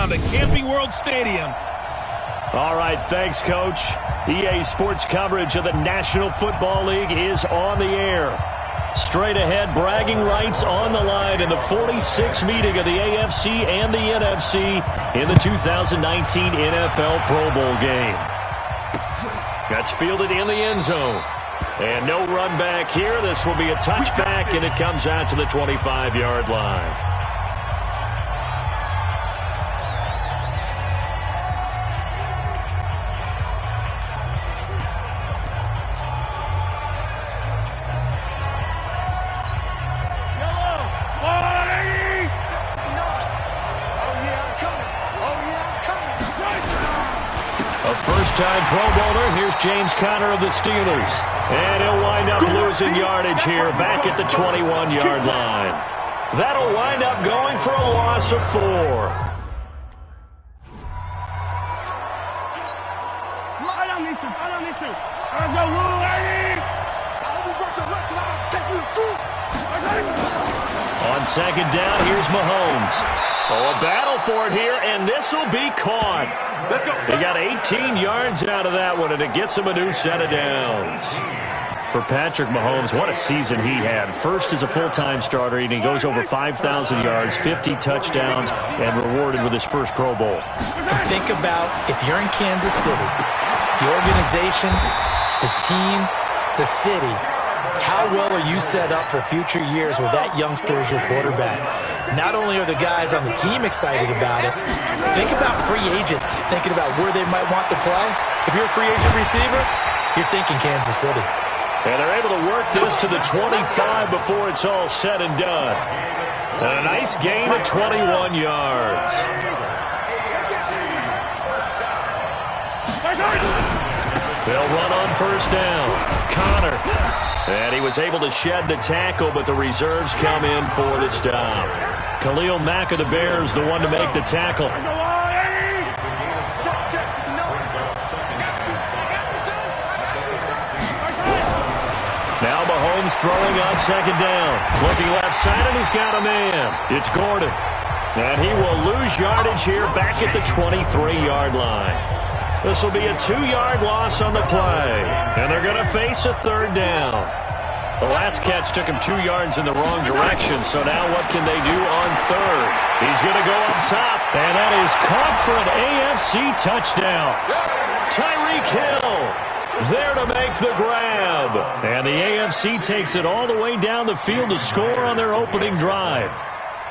down to Camping World Stadium. All right, thanks, Coach. EA Sports coverage of the National Football League is on the air. Straight ahead, bragging rights on the line in the 46th meeting of the AFC and the NFC in the 2019 NFL Pro Bowl game. That's fielded in the end zone. And no run back here. This will be a touchback, and it comes out to the 25-yard line. First-time Pro Bowler, here's James Conner of the Steelers. And he'll wind up losing yardage here back at the 21-yard line. That'll wind up going for a loss of 4. On second down, here's Mahomes. Oh, a battle for it here, and this will be caught. They got 18 yards out of that one, and it gets him a new set of downs. For Patrick Mahomes, what a season he had. First as a full-time starter, and he goes over 5,000 yards, 50 touchdowns, and rewarded with his first Pro Bowl. Think about if you're in Kansas City, the organization, the team, the city, how well are you set up for future years with that youngster as your quarterback? Not only are the guys on the team excited about it, think about free agents, thinking about where they might want to play. If you're a free agent receiver, you're thinking Kansas City. And they're able to work this to the 25 before it's all said and done. And a nice gain of 21 yards. They'll run on first down. Conner. And he was able to shed the tackle, but the reserves come in for the stop. Khalil Mack of the Bears, the one to make the tackle. Now Mahomes throwing on second down. Looking left side, and he's got a man. It's Gordon. And he will lose yardage here back at the 23-yard line. This will be a 2-yard loss on the play. And they're going to face a third down. The last catch took him 2 yards in the wrong direction, so now what can they do on third? He's going to go up top, and that is caught for an AFC touchdown. Tyreek Hill there to make the grab. And the AFC takes it all the way down the field to score on their opening drive.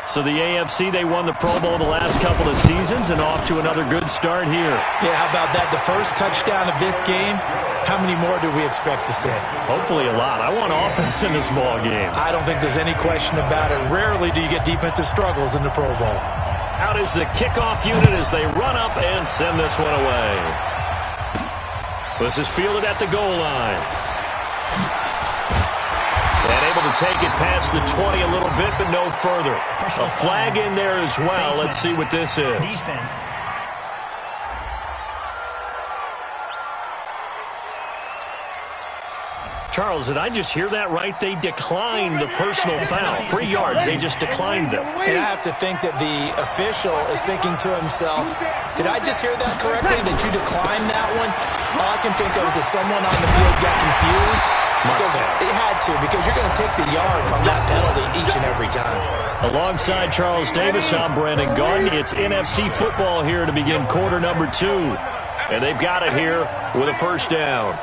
So the AFC, they won the Pro Bowl the last couple of seasons and off to another good start here. Yeah, how about that? The first touchdown of this game, how many more do we expect to see? Hopefully a lot. I want offense in this ball game. I don't think there's any question about it. Rarely do you get defensive struggles in the Pro Bowl. Out is the kickoff unit as they run up and send this one away. This is fielded at the goal line. And able to take it past the 20 a little bit, but no further. A flag in there as well. Let's see what this is. Defense. Charles, did I just hear that right? They declined the personal foul. 3 yards, they just declined them. And I have to think that the official is thinking to himself, did I just hear that correctly, that you declined that one? All I can think of is that someone on the field got confused. Because it had to, because you're going to take the yards on that penalty each and every time. Alongside Charles Davis, I'm Brandon Gaudin. It's NFC football here to begin quarter number 2. And they've got it here with a first down.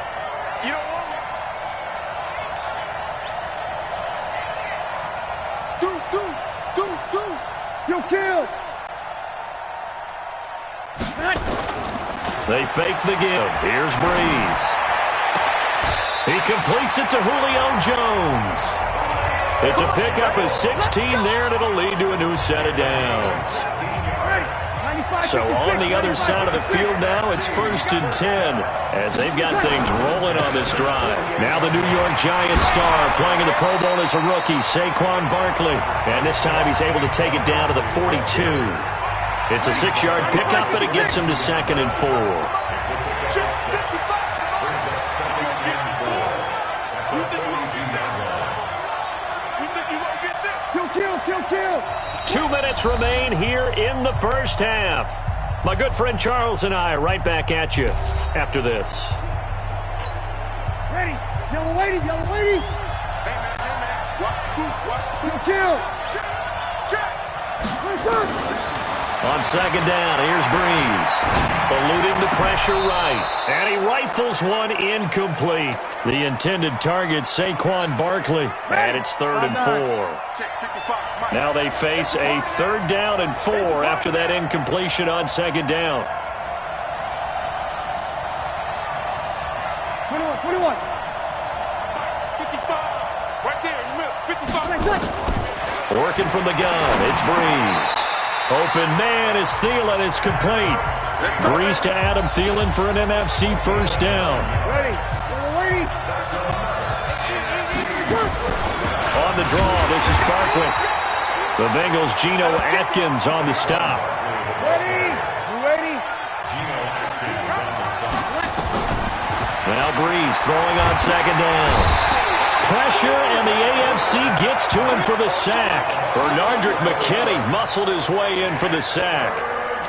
They fake the give. Here's Breeze. He completes it to Julio Jones. It's a pickup of 16 there, and it'll lead to a new set of downs. So on the other side of the field now, it's 1st and 10 as they've got things rolling on this drive. Now the New York Giants star playing in the Pro Bowl as a rookie, Saquon Barkley. And this time he's able to take it down to the 42. It's a 6-yard pickup, and it gets him to 2nd and 4. minutes remain here in the first half. My good friend Charles and I are right back at you after this. Ready. Yellow lady. Yellow lady. Hey, man. Watch the boot. Kill. Check. On second down, here's Breeze. Eluding the pressure right. And he rifles one incomplete. The intended target, Saquon Barkley. And it's 3rd and 4. Now they face a 3rd down and 4 after that incompletion on second down. 21. 55. Right there in the middle. 55. Working from the gun, it's Breeze. Open man is Thielen. It's complete. Breeze to Adam Thielen for an NFC first down. Ready. Yellow lady. On the draw, this is Barkley. The Bengals' Geno Atkins on the stop. Ready. You ready? Now Breeze throwing on second down. Pressure, and the AFC gets to him for the sack. Bernardrick McKinney muscled his way in for the sack.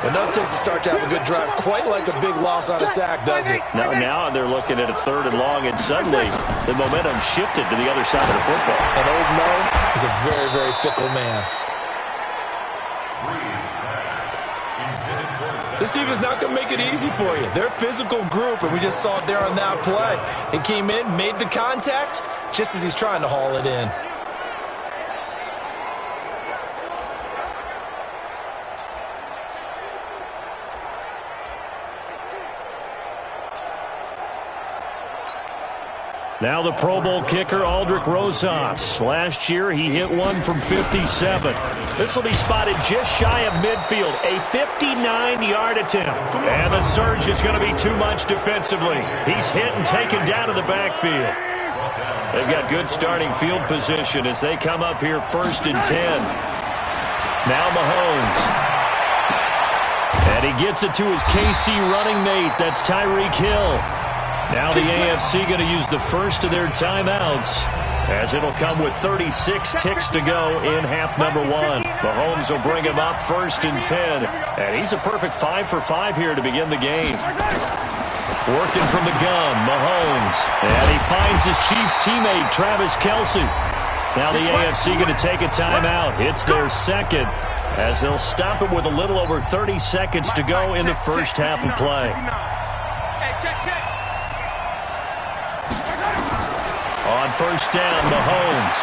Enough takes to start to have a good drive. Quite like a big loss on a sack, does it? Now they're looking at a 3rd and long, and suddenly the momentum shifted to the other side of the football. And old Mo is a very, very fickle man. This team is not going to make it easy for you. They're a physical group, and we just saw it there on that play. He came in, made the contact, just as he's trying to haul it in. Now the Pro Bowl kicker, Aldrick Rosas. Last year, he hit one from 57. This will be spotted just shy of midfield, a 59-yard attempt. And the surge is going to be too much defensively. He's hit and taken down to the backfield. They've got good starting field position as they come up here 1st and 10. Now Mahomes. And he gets it to his KC running mate. That's Tyreek Hill. Now the AFC going to use the first of their timeouts as it'll come with 36 ticks to go in half number 1. Mahomes will bring him up 1st and 10. And he's a perfect 5 for 5 here to begin the game. Working from the gun, Mahomes. And he finds his Chiefs teammate, Travis Kelce. Now the AFC going to take a timeout. It's their second as they'll stop it with a little over 30 seconds to go in the first half of play. On first down, Mahomes.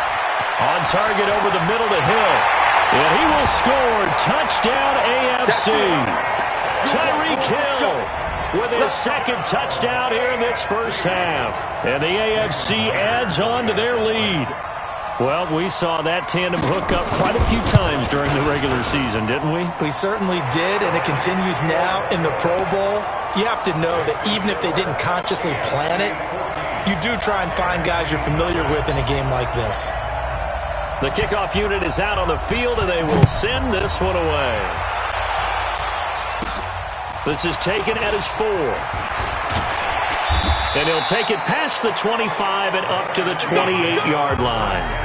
On target over the middle to Hill. And he will score. Touchdown, AFC. Tyreek Hill with his second touchdown here in this first half. And the AFC adds on to their lead. Well, we saw that tandem hook up quite a few times during the regular season, didn't we? We certainly did, and it continues now in the Pro Bowl. You have to know that even if they didn't consciously plan it, you do try and find guys you're familiar with in a game like this. The kickoff unit is out on the field, and they will send this one away. This is taken at his 4. And he'll take it past the 25 and up to the 28-yard line.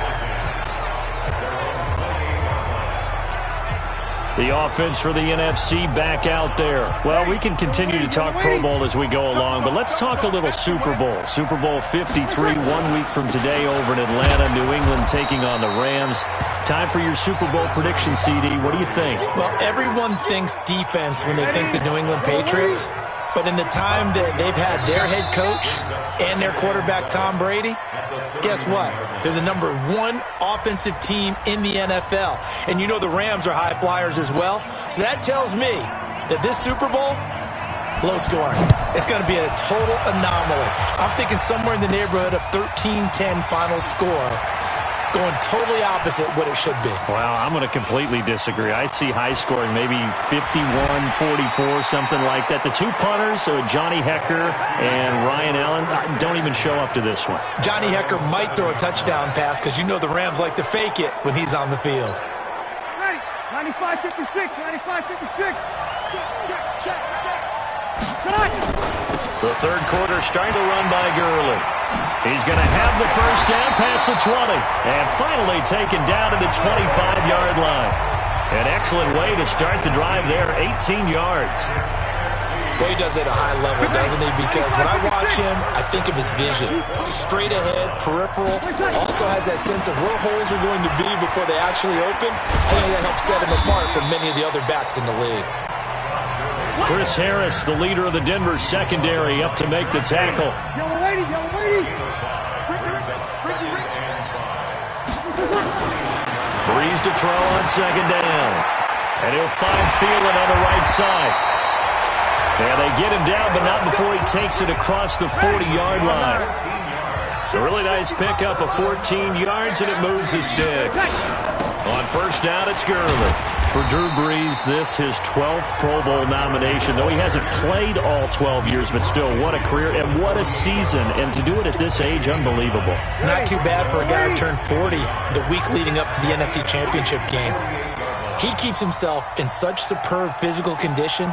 The offense for the NFC back out there. Well, we can continue to talk Pro Bowl as we go along, but let's talk a little Super Bowl. Super Bowl 53, 1 week from today over in Atlanta, New England taking on the Rams. Time for your Super Bowl prediction, CD. What do you think? Well, everyone thinks defense when they think the New England Patriots, but in the time that they've had their head coach and their quarterback, Tom Brady, guess what? They're the number 1 offensive team in the NFL. And you know the Rams are high flyers as well. So that tells me that this Super Bowl, low scoring. It's going to be a total anomaly. I'm thinking somewhere in the neighborhood of 13-10 final score, going totally opposite what it should be. Well, I'm going to completely disagree. I see high scoring, maybe 51-44, something like that. The 2 punters, Johnny Hecker and Ryan Allen, don't even show up to this one. Johnny Hecker might throw a touchdown pass because you know the Rams like to fake it when he's on the field. Ready. 95-56. 95-56. Check. The third quarter starting to run by Gurley. He's going to have the first down past the 20. And finally taken down to the 25-yard line. An excellent way to start the drive there, 18 yards. Well, he does it at a high level, doesn't he? Because when I watch him, I think of his vision. Straight ahead, peripheral. Also has that sense of where holes are going to be before they actually open. I think that helps set him apart from many of the other backs in the league. Chris Harris, the leader of the Denver secondary, up to make the tackle. Yellow lady, yellow lady. Breeze to throw on second down. And he'll find Thielen on the right side. And they get him down, but not before he takes it across the 40-yard line. A really nice pickup of 14 yards, and it moves the sticks. On first down, it's Gurley. For Drew Brees, this his 12th Pro Bowl nomination. Though he hasn't played all 12 years, but still, what a career and what a season. And to do it at this age, unbelievable. Not too bad for a guy who turned 40 the week leading up to the NFC Championship game. He keeps himself in such superb physical condition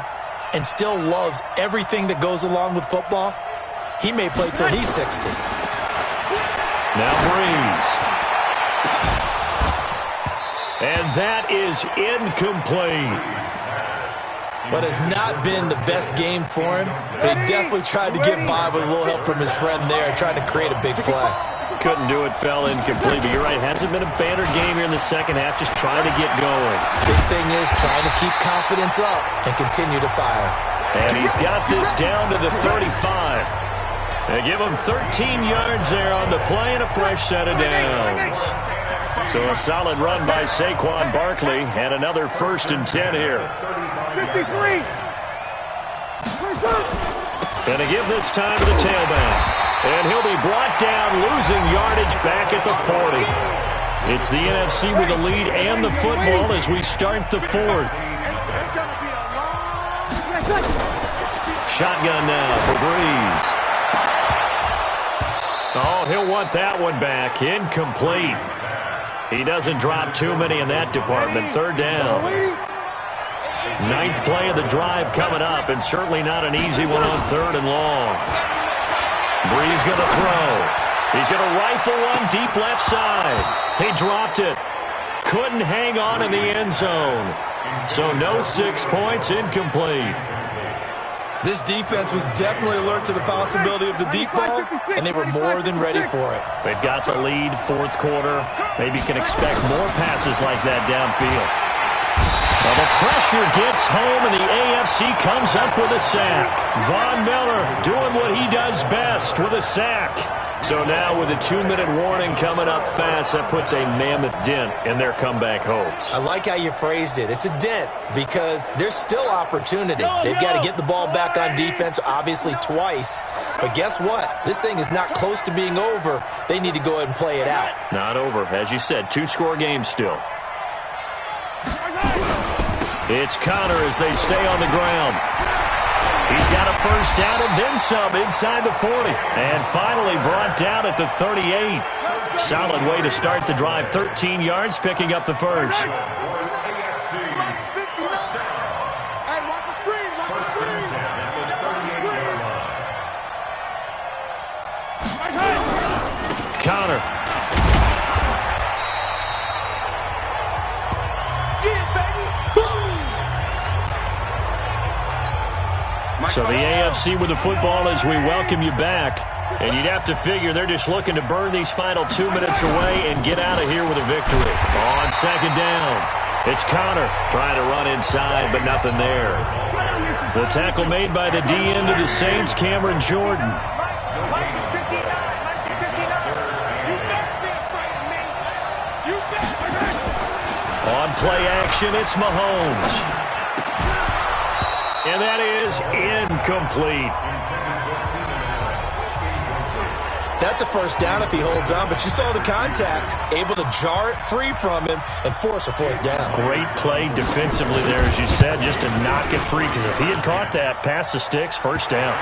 and still loves everything that goes along with football. He may play till he's 60. Now Breeze. And that is incomplete. But has not been the best game for him. But he definitely tried to get by with a little help from his friend there, trying to create a big play. Couldn't do it, fell incomplete. But you're right, hasn't been a banner game here in the second half, just trying to get going. Big thing is trying to keep confidence up and continue to fire. And he's got this down to the 35. They give him 13 yards there on the play and a fresh set of downs. So a solid run by Saquon Barkley and another 1st and 10 here. 53. And to give this time to the tailback. And he'll be brought down, losing yardage back at the 40. It's the NFC with the lead and the football as we start the 4th. Shotgun now for Breeze. Oh, he'll want that one back. Incomplete. He doesn't drop too many in that department. 3rd down. 9th play of the drive coming up, and certainly not an easy one on 3rd and long. Breeze going to throw. He's going to rifle one deep left side. He dropped it. Couldn't hang on in the end zone. So no 6 points, incomplete. This defense was definitely alert to the possibility of the deep ball, and they were more than ready for it. They've got the lead, 4th quarter. Maybe can expect more passes like that downfield. Well, the pressure gets home, and the AFC comes up with a sack. Von Miller doing what he does best with a sack. So now with a 2-minute warning coming up fast, that puts a mammoth dent in their comeback hopes. I like how you phrased it. It's a dent because there's still opportunity. They've got to get the ball back on defense, obviously twice. But guess what? This thing is not close to being over. They need to go ahead and play it out. Not over. As you said, 2-score game still. It's Connor as they stay on the ground. He's got a 1st down and then some inside the 40. And finally brought down at the 38. Solid way to start the drive. 13 yards, picking up the 1st. Connor. So the AFC with the football as we welcome you back. And you'd have to figure they're just looking to burn these final 2 minutes away and get out of here with a victory. On 2nd down, it's Connor trying to run inside, but nothing there. The tackle made by the DN to the Saints, Cameron Jordan. On play action, it's Mahomes. And that is incomplete. That's a 1st down if he holds on, but you saw the contact. Able to jar it free from him and force a 4th down. Great play defensively there, as you said, just to knock it free, because if he had caught that, past the sticks, 1st down.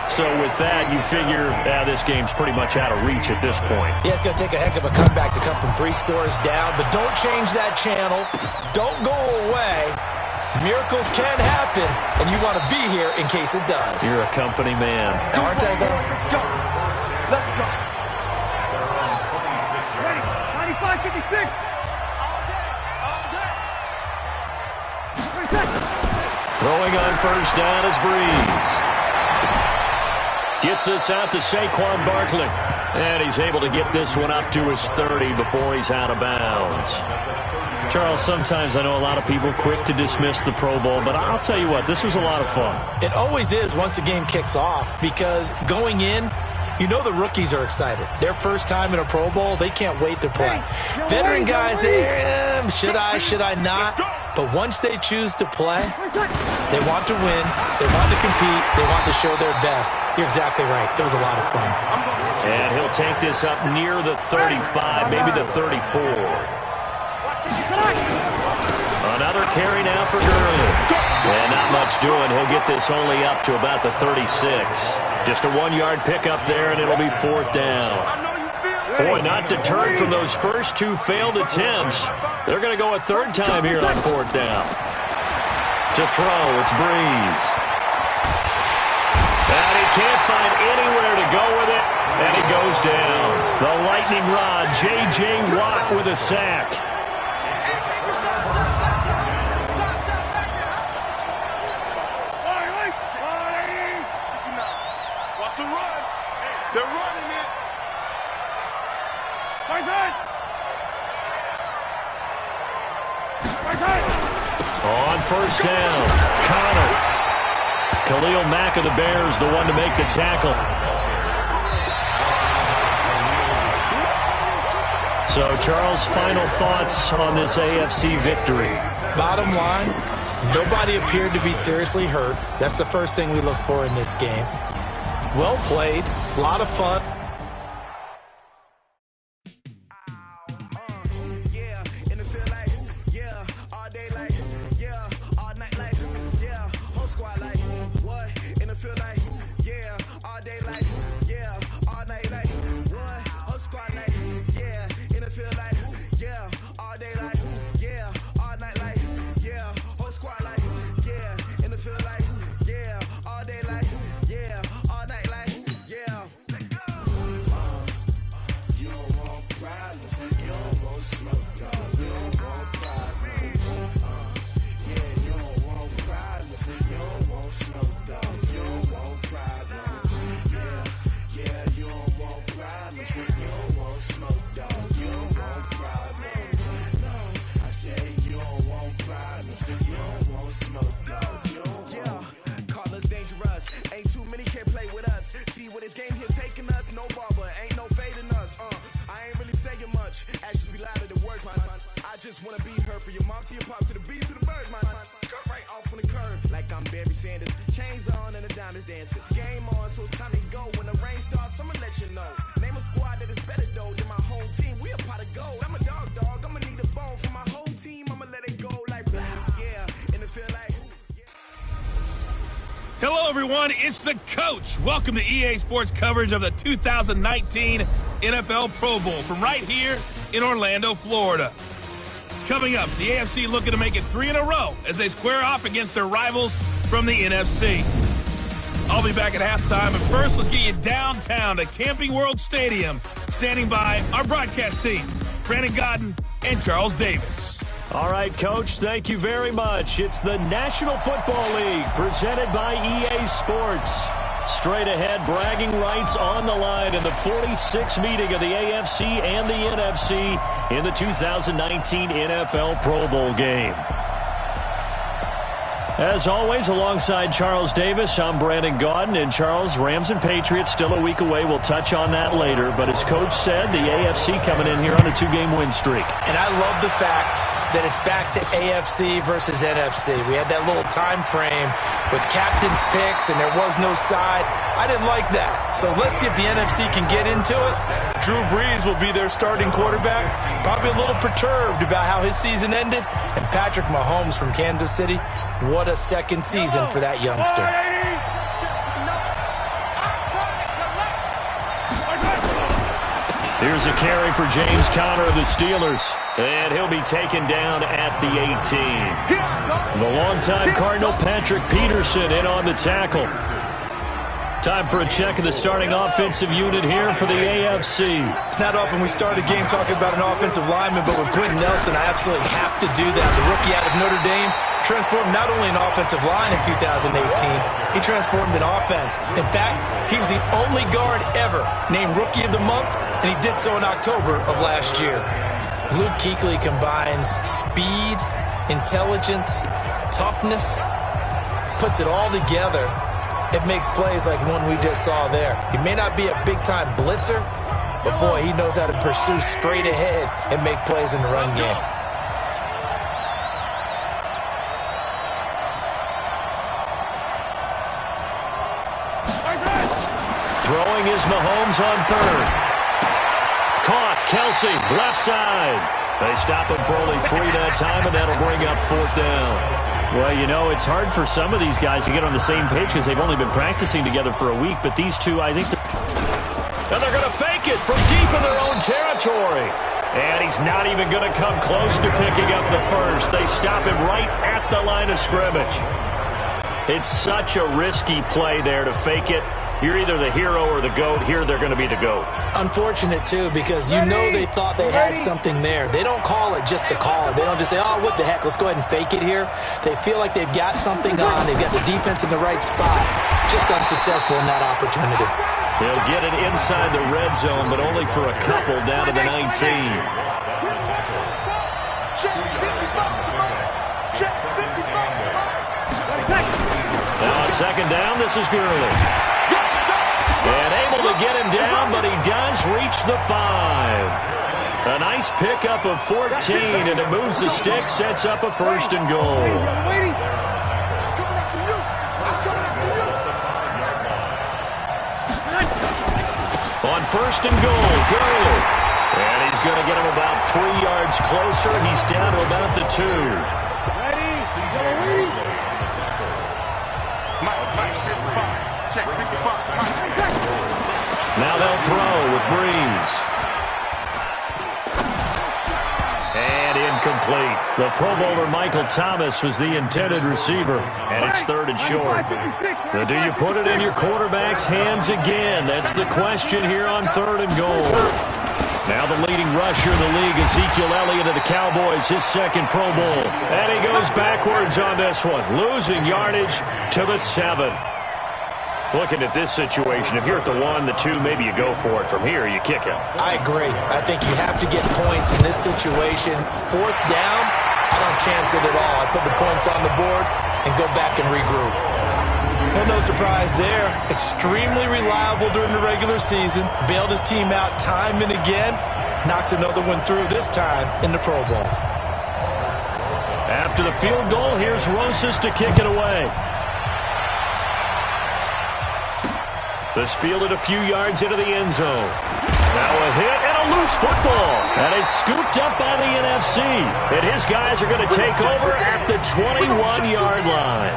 So with that, you figure this game's pretty much out of reach at this point. Yeah, it's going to take a heck of a comeback to come from 3 scores down, but don't change that channel. Don't go away. Miracles can happen, and you want to be here in case it does. You're a company man. Aren't I, though? Let's go. Ready. 95, 26. Throwing on first down is Breeze. Gets this out to Saquon Barkley. And he's able to get this one up to his 30 before he's out of bounds. Charles, sometimes I know a lot of people quick to dismiss the Pro Bowl, but I'll tell you what, this was a lot of fun. It always is once the game kicks off, because going in, you know the rookies are excited. Their first time in a Pro Bowl, they can't wait to play. Veteran guys, should I not? But once they choose to play, they want to win, they want to compete, they want to show their best. You're exactly right. It was a lot of fun. And he'll take this up near the 35, maybe the 34. Another carry now for Gurley. And not much doing. He'll get this only up to about the 36. Just a 1-yard pickup there, and it'll be 4th down. Boy, not deterred from those first 2 failed attempts. They're going to go a 3rd time here on 4th down. To throw, it's Breeze. And he can't find anywhere to go with it, and he goes down. The lightning rod, J.J. Watt with a sack. Watch the run. They're running it. On first down, Connor. Khalil Mack of the Bears, the one to make the tackle. So, Charles, final thoughts on this AFC victory. Bottom line, nobody appeared to be seriously hurt. That's the first thing we look for in this game. Well played, a lot of fun. Hello, everyone. It's the coach. Welcome to EA Sports coverage of the 2019 NFL Pro Bowl from right here in Orlando, Florida. Coming up, the AFC looking to make it 3 in a row as they square off against their rivals from the NFC. I'll be back at halftime, but first, let's get you downtown to Camping World Stadium. Standing by our broadcast team, Brandon Godden and Charles Davis. All right, Coach, thank you very much. It's the National Football League presented by EA Sports. Straight ahead, bragging rights on the line in the 46th meeting of the AFC and the NFC in the 2019 NFL Pro Bowl game. As always, alongside Charles Davis, I'm Brandon Gaudin. And Charles, Rams and Patriots still a week away. We'll touch on that later. But as Coach said, the AFC coming in here on a 2-game win streak. And I love the fact that it's back to AFC versus NFC. We had that little time frame with captain's picks, and there was no side. I didn't like that. So let's see if the NFC can get into it. Drew Brees will be their starting quarterback. Probably a little perturbed about how his season ended. And Patrick Mahomes from Kansas City, what a second season for that youngster. Here's a carry for James Conner of the Steelers. And he'll be taken down at the 18. The longtime Cardinal Patrick Peterson in on the tackle. Time for a check of the starting offensive unit here for the AFC. It's not often we start a game talking about an offensive lineman, but with Quentin Nelson, I absolutely have to do that. The rookie out of Notre Dame transformed not only an offensive line in 2018, he transformed an offense. In fact, he was the only guard ever named Rookie of the Month, and he did so in October of last year. Luke Kuechly combines speed, intelligence, toughness, puts it all together. It makes plays like one we just saw there. He may not be a big-time blitzer, but boy, he knows how to pursue straight ahead and make plays in the run game. Throwing is Mahomes on third. Caught, Kelsey, left side. They stop him for only 3 that time, and that'll bring up 4th down. Well, you know, it's hard for some of these guys to get on the same page because they've only been practicing together for a week, but these two, I think... And they're going to fake it from deep in their own territory. And he's not even going to come close to picking up the first. They stop him right at the line of scrimmage. It's such a risky play there to fake it. You're either the hero or the GOAT. Here, they're going to be the GOAT. Unfortunate, too, because you know they thought they had something there. They don't call it just to call it. They don't just say, oh, what the heck, let's go ahead and fake it here. They feel like they've got something on. They've got the defense in the right spot. Just unsuccessful in that opportunity. They'll get it inside the red zone, but only for a couple down to the 19. Now on second down, this is Gurley. And able to get him down, but he does reach the 5. A nice pickup of 14, and it moves the stick, sets up a 1st and goal. On 1st and goal, Gurley. And he's going to get him about 3 yards closer. He's down to about the 2. Now they'll throw with Breeze. And incomplete. The Pro Bowler Michael Thomas was the intended receiver. And it's 3rd and short. Now, do you put it in your quarterback's hands again? That's the question here on 3rd and goal. Now the leading rusher in the league, Ezekiel Elliott of the Cowboys, his 2nd Pro Bowl. And he goes backwards on this one, losing yardage to the 7. Looking at this situation, if you're at the 1, the 2, maybe you go for it. From here, you kick it. I agree. I think you have to get points in this situation. 4th down, I don't chance it at all. I put the points on the board and go back and regroup. Well, no surprise there. Extremely reliable during the regular season. Bailed his team out time and again. Knocks another one through, this time in the Pro Bowl. After the field goal, here's Rosas to kick it away. This fielded a few yards into the end zone. Now a hit and a loose football. And it's scooped up by the NFC. And his guys are going to take over at the 21-yard line.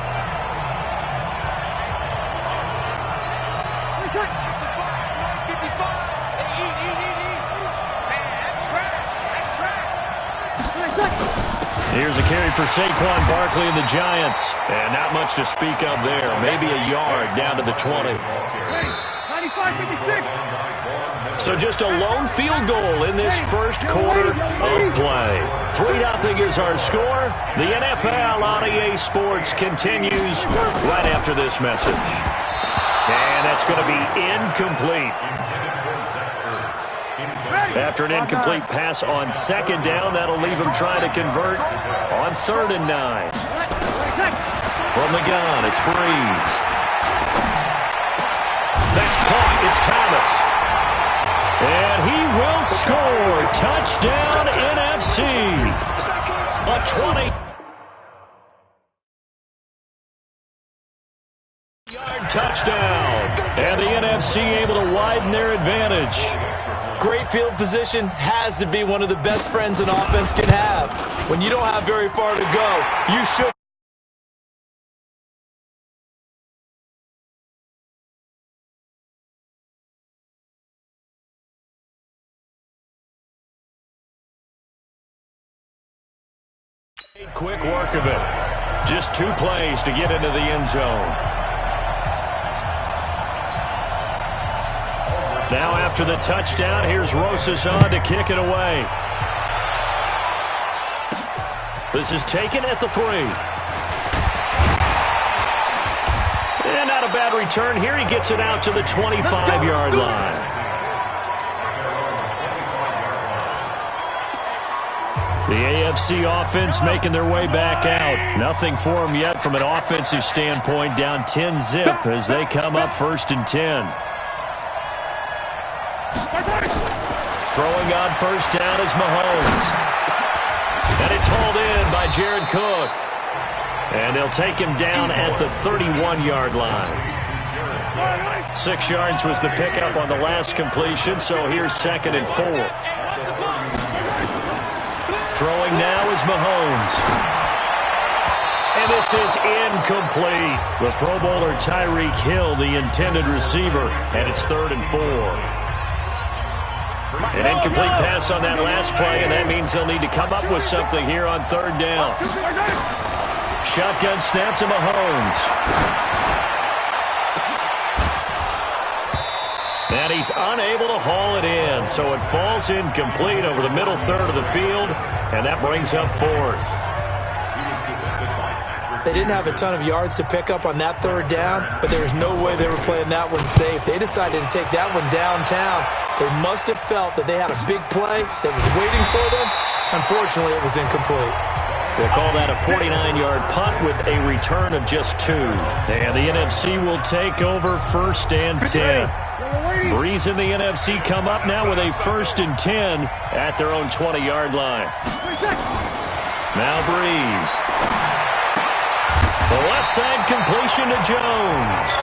Here's a carry for Saquon Barkley and the Giants. And not much to speak of there. Maybe a yard down to the 20. 95-56. So just a lone field goal in this first quarter of play. 3-0 is our score. The NFL on EA Sports continues right after this message. And that's going to be incomplete. After an incomplete pass on 2nd down, that'll leave him trying to convert on 3rd and 9. From the gun, it's Breeze. That's caught. It's Thomas. And he will score. Touchdown, NFC. A 20-yard touchdown. And the NFC able to widen their advantage. Great field position has to be one of the best friends an offense can have. When you don't have very far to go, you should. Quick work of it. Just 2 plays to get into the end zone. Now after the touchdown, here's Rosas on to kick it away. This is taken at the 3. And not a bad return here. He gets it out to the 25-yard line. The AFC offense making their way back out. Nothing for them yet from an offensive standpoint. Down 10-zip as they come up 1st and 10. Throwing on 1st down is Mahomes. And it's hauled in by Jared Cook. And they'll take him down at the 31-yard line. 6 yards was the pickup on the last completion, so here's 2nd and 4. Throwing now is Mahomes. And this is incomplete. The Pro Bowler Tyreek Hill, the intended receiver, and it's 3rd and 4. An incomplete pass on that last play, and that means they'll need to come up with something here on 3rd down. Shotgun snap to Mahomes. And he's unable to haul it in, so it falls incomplete over the middle third of the field, and that brings up 4th. They didn't have a ton of yards to pick up on that 3rd down, but there was no way they were playing that one safe. They decided to take that one downtown. They must have felt that they had a big play that was waiting for them. Unfortunately, it was incomplete. We'll call that a 49-yard punt with a return of just 2. And the NFC will take over 1st and 10. Breeze in the NFC come up now with a 1st and 10 at their own 20-yard line. Now Breeze. The left side completion to Jones.